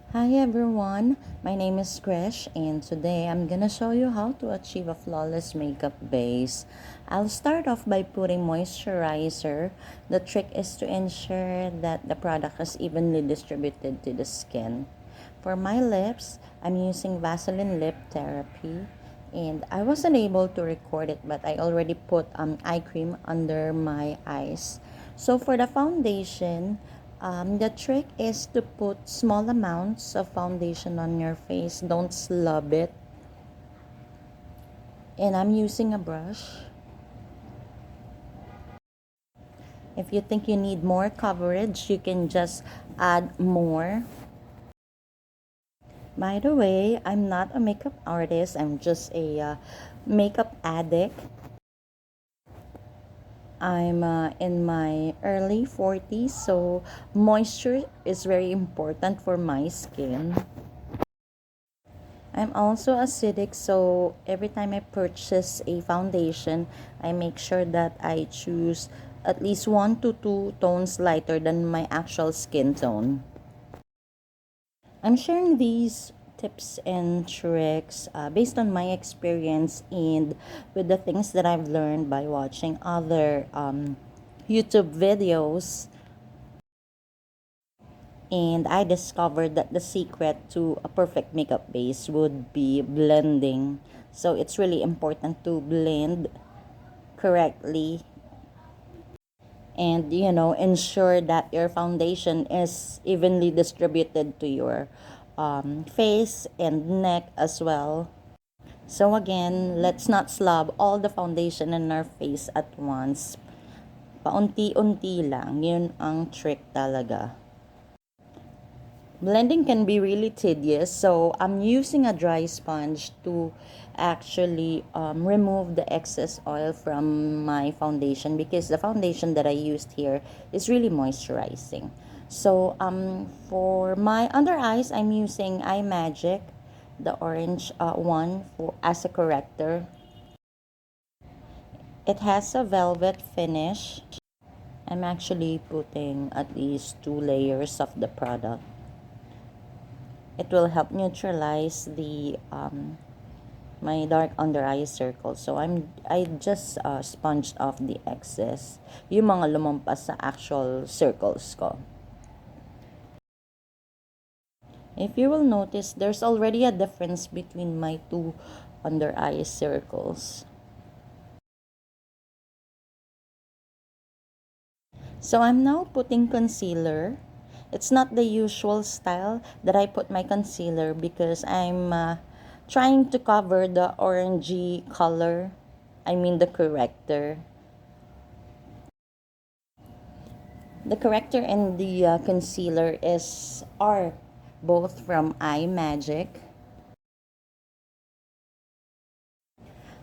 Hi everyone, my name is Krish and today I'm gonna show you how to achieve a flawless makeup base. I'll start off by putting moisturizer. The trick is to ensure that the product is evenly distributed to the skin. For my lips, I'm using Vaseline Lip Therapy and I wasn't able to record it but I already put eye cream under my eyes. So for the foundation, the trick is to put small amounts of foundation on your face. Don't slub it. And I'm using a brush. If you think you need more coverage, you can just add more. By the way, I'm not a makeup artist. I'm just a makeup addict. I'm in my early 40s, so moisture is very important for my skin. I'm also acidic, so every time I purchase a foundation, I make sure that I choose at least 1 to 2 tones lighter than my actual skin tone. I'm sharing these tips and tricks based on my experience and with the things that I've learned by watching other YouTube videos. And I discovered that the secret to a perfect makeup base would be blending. So it's really important to blend correctly and ensure that your foundation is evenly distributed to your face and neck as well. So again, let's not slab all the foundation in our face at once. Paunti-unti lang, yun ang trick talaga. Blending can be really tedious, so I'm using a dry sponge to actually remove the excess oil from my foundation because the foundation that I used here is really moisturizing. So for my under eyes, I'm using IMAGIC, the orange one as a corrector. It has a velvet finish. I'm actually putting at least 2 layers of the product. It will help neutralize the my dark under eye circles. So I just sponged off the excess, yung mga lumampas sa actual circles ko. If you will notice, there's already a difference between my two under eye circles. So I'm now putting concealer. It's not the usual style that I put my concealer because I'm trying to cover the orangey color. I mean the corrector. The corrector and the concealer are both from iMagic.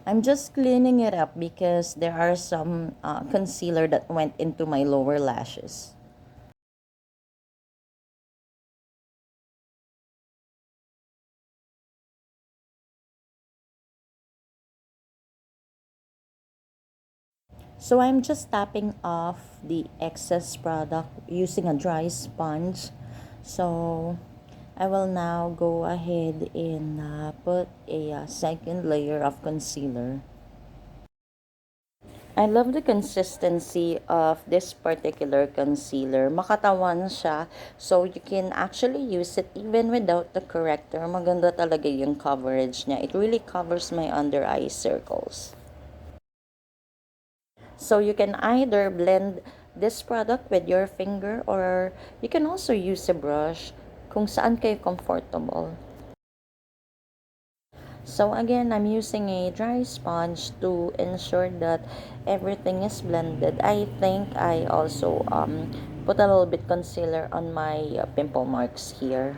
I'm just cleaning it up because there are some concealer that went into my lower lashes. So I'm just tapping off the excess product using a dry sponge. So I will now go ahead and put a second layer of concealer. I love the consistency of this particular concealer. Makatawan siya, so you can actually use it even without the corrector. Maganda talaga yung coverage niya. It really covers my under eye circles. So you can either blend this product with your finger or you can also use a brush kung saan kayo comfortable. So again, I'm using a dry sponge to ensure that everything is blended. I think I also put a little bit concealer on my pimple marks here.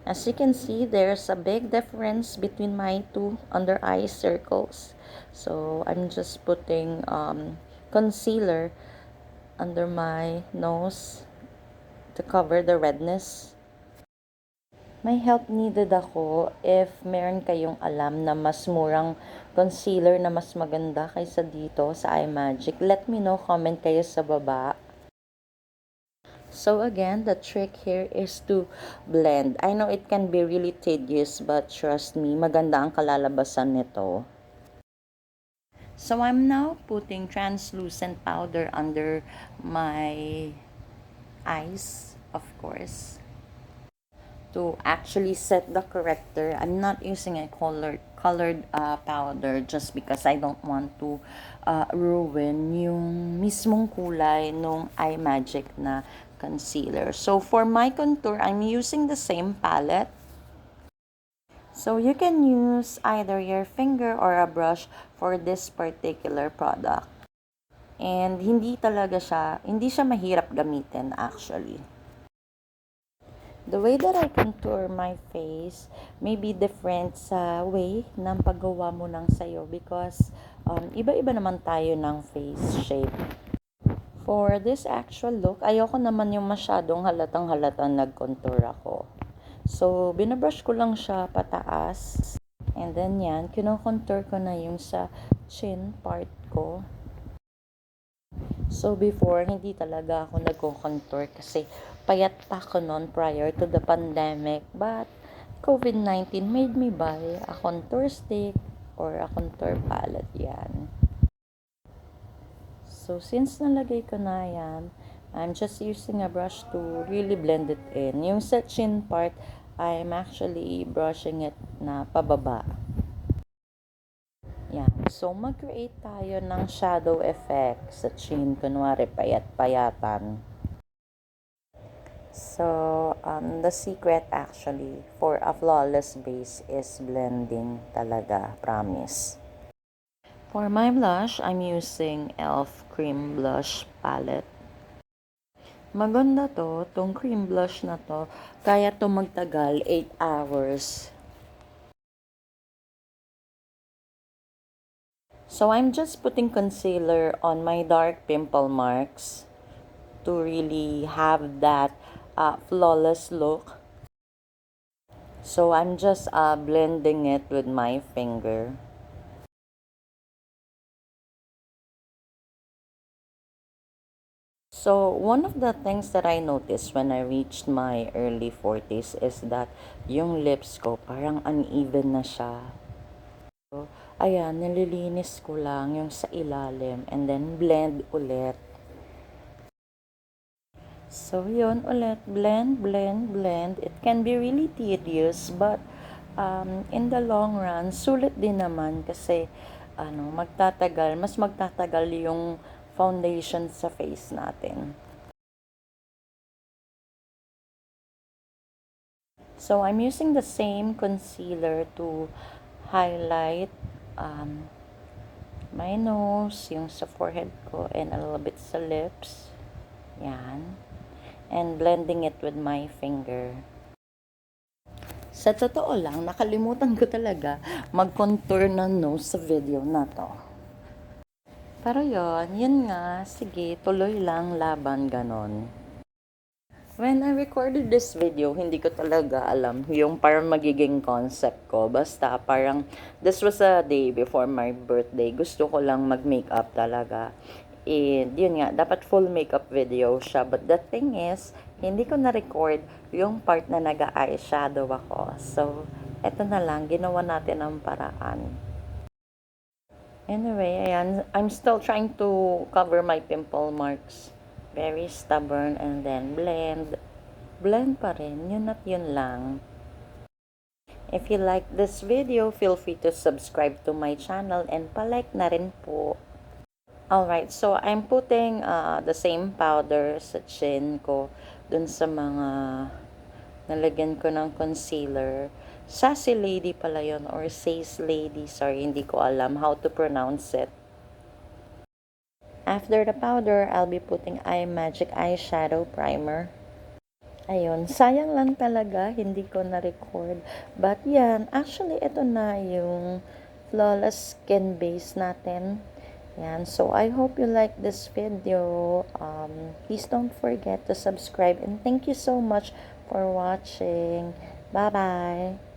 As you can see, there's a big difference between my two under eye circles. So I'm just putting concealer under my nose to cover the redness. May help needed ako if meron kayong alam na mas murang concealer na mas maganda kaysa dito sa iMagic. Let me know, comment kayo sa baba. So again, the trick here is to blend. I know it can be really tedious, but trust me, maganda ang kalalabasan nito. So I'm now putting translucent powder under my eyes, of course, to actually set the corrector. I'm not using a colored powder just because I don't want to ruin yung mismong kulay nung IMAGIC na concealer. So for my contour, I'm using the same palette. So you can use either your finger or a brush for this particular product. And hindi siya mahirap gamitin actually. The way that I contour my face may be different sa way ng paggawa mo ng sayo because iba-iba naman tayo ng face shape. For this actual look, ayoko naman yung masyadong halatang-halatang nag-contour ako. So, binabrush ko lang siya pataas. And then yan, kino-contour ko na yung sa chin part ko. So, before, hindi talaga ako nagko-contour kasi payat pa ako noon prior to the pandemic. But, COVID-19 made me buy a contour stick or a contour palette yan. So, since nalagay ko na yan, I'm just using a brush to really blend it in. Yung sa chin part, I'm actually brushing it na pababa. Yan. So, mag-create tayo ng shadow effect sa chin. Kunwari, payat-payatan. So, the secret actually for a flawless base is blending talaga. Promise. For my blush, I'm using e.l.f. Cream Blush Palette. Maganda to, tong cream blush na to. Kaya to magtagal 8 hours. So, I'm just putting concealer on my dark pimple marks to really have that flawless look. So, I'm just blending it with my finger. So, one of the things that I noticed when I reached my early 40s is that yung lips ko parang uneven na siya. So, ayan, nililinis ko lang yung sa ilalim and then blend ulit. So, yun ulit, blend, blend, blend. It can be really tedious but in the long run, sulit din naman kasi mas magtatagal yung foundation sa face natin. So, I'm using the same concealer to highlight my nose, yung sa forehead ko, and a little bit sa lips. Yan. And blending it with my finger. Sa totoo lang, nakalimutan ko talaga mag-contour ng nose sa video na to. Pero yun nga, sige, tuloy lang, laban, ganon. When I recorded this video, hindi ko talaga alam yung parang magiging concept ko. Basta parang this was a day before my birthday. Gusto ko lang mag-makeup talaga. And yun nga, dapat full makeup video siya. But the thing is, hindi ko na-record yung part na nag-eyeshadow ako. So, eto na lang, ginawa natin ang paraan. Anyway, ayan, I'm still trying to cover my pimple marks. Very stubborn, and then blend pa rin, yun at yun lang. If you like this video, feel free to subscribe to my channel and palike na rin po. Alright, so I'm putting the same powder sa chin ko dun sa mga nalagyan ko ng concealer. Sace Lady pala yun, or Sace Lady, sorry, hindi ko alam how to pronounce it. After the powder, I'll be putting IMAGIC eyeshadow primer. Ayun, sayang lang talaga, hindi ko na-record. But yan, actually, ito na yung flawless skin base natin. Yan, so I hope you like this video. Please don't forget to subscribe. And thank you so much for watching. Bye-bye!